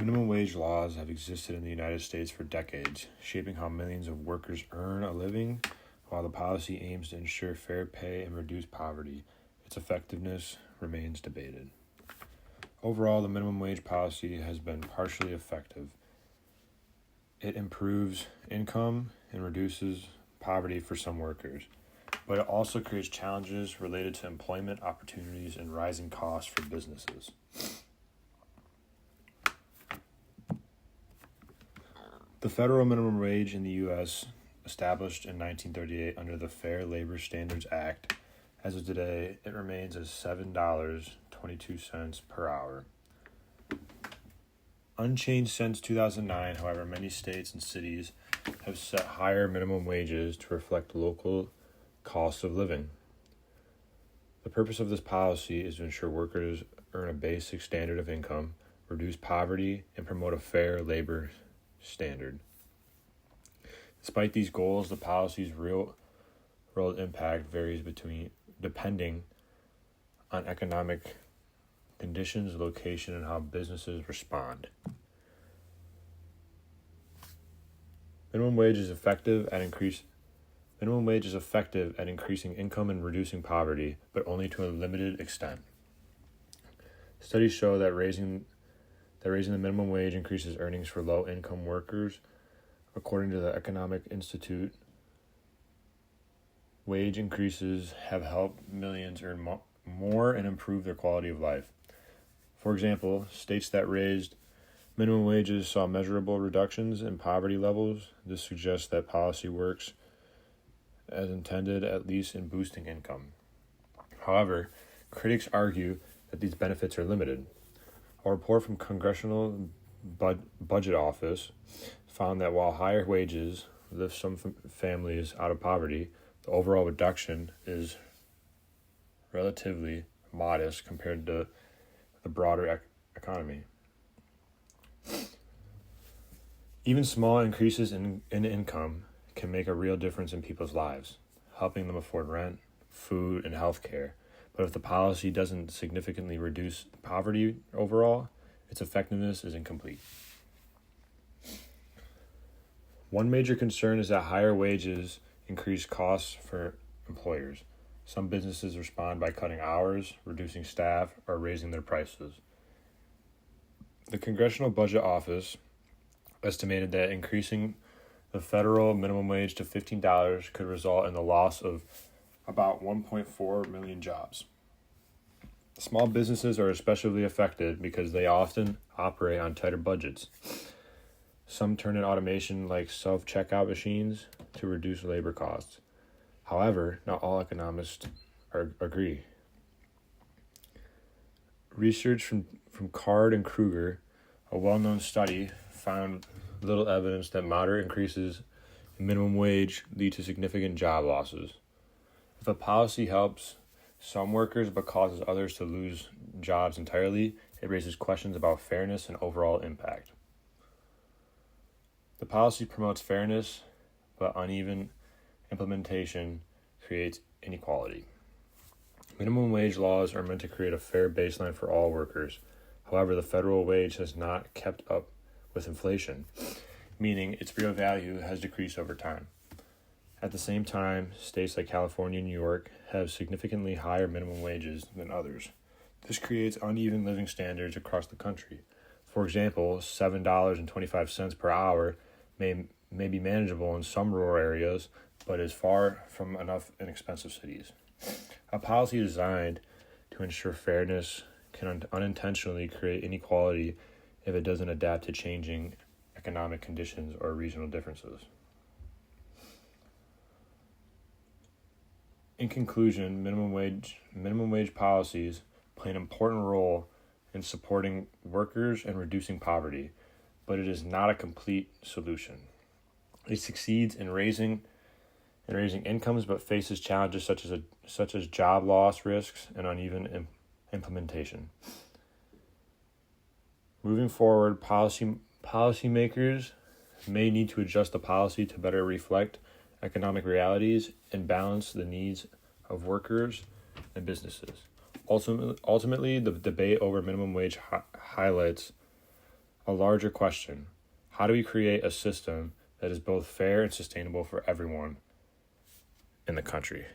Minimum wage laws have existed in the United States for decades, shaping how millions of workers earn a living. While the policy aims to ensure fair pay and reduce poverty, its effectiveness remains debated. Overall, the minimum wage policy has been partially effective. It improves income and reduces poverty for some workers, but it also creates challenges related to employment opportunities and rising costs for businesses. The federal minimum wage in the U.S., established in 1938 under the Fair Labor Standards Act, as of today, it remains as $7.22 per hour. Unchanged since 2009, however, many states and cities have set higher minimum wages to reflect local costs of living. The purpose of this policy is to ensure workers earn a basic standard of income, reduce poverty, and promote a fair labor standard. Despite these goals, the policy's real world impact varies depending on economic conditions, location, and how businesses respond. Minimum wage is effective at increasing income and reducing poverty, but only to a limited extent. Studies show that raising the minimum wage increases earnings for low-income workers. According to the Economic Institute, wage increases have helped millions earn more and improve their quality of life. For example, states that raised minimum wages saw measurable reductions in poverty levels. This suggests that policy works as intended, at least in boosting income. However, critics argue that these benefits are limited. A report from Congressional Budget Office found that while higher wages lift some families out of poverty, the overall reduction is relatively modest compared to the broader economy. Even small increases in income can make a real difference in people's lives, helping them afford rent, food, and health care. But if the policy doesn't significantly reduce poverty overall, its effectiveness is incomplete. One major concern is that higher wages increase costs for employers. Some businesses respond by cutting hours, reducing staff, or raising their prices. The Congressional Budget Office estimated that increasing the federal minimum wage to $15 could result in the loss of about 1.4 million jobs. Small businesses are especially affected because they often operate on tighter budgets. Some turn in automation like self-checkout machines to reduce labor costs. However, not all economists agree. Research from Card and Kruger, a well-known study, found little evidence that moderate increases in minimum wage lead to significant job losses. If a policy helps some workers but causes others to lose jobs entirely, it raises questions about fairness and overall impact. The policy promotes fairness, but uneven implementation creates inequality. Minimum wage laws are meant to create a fair baseline for all workers. However, the federal wage has not kept up with inflation, meaning its real value has decreased over time. At the same time, states like California and New York have significantly higher minimum wages than others. This creates uneven living standards across the country. For example, $7.25 per hour may be manageable in some rural areas, but is far from enough in expensive cities. A policy designed to ensure fairness can unintentionally create inequality if it doesn't adapt to changing economic conditions or regional differences. In conclusion, minimum wage policies play an important role in supporting workers and reducing poverty, but it is not a complete solution. It succeeds in raising incomes, but faces challenges such as job loss risks and uneven implementation. Moving forward, policymakers may need to adjust the policy to better reflect economic realities and balance the needs of workers and businesses. Ultimately, the debate over minimum wage highlights a larger question: how do we create a system that is both fair and sustainable for everyone in the country?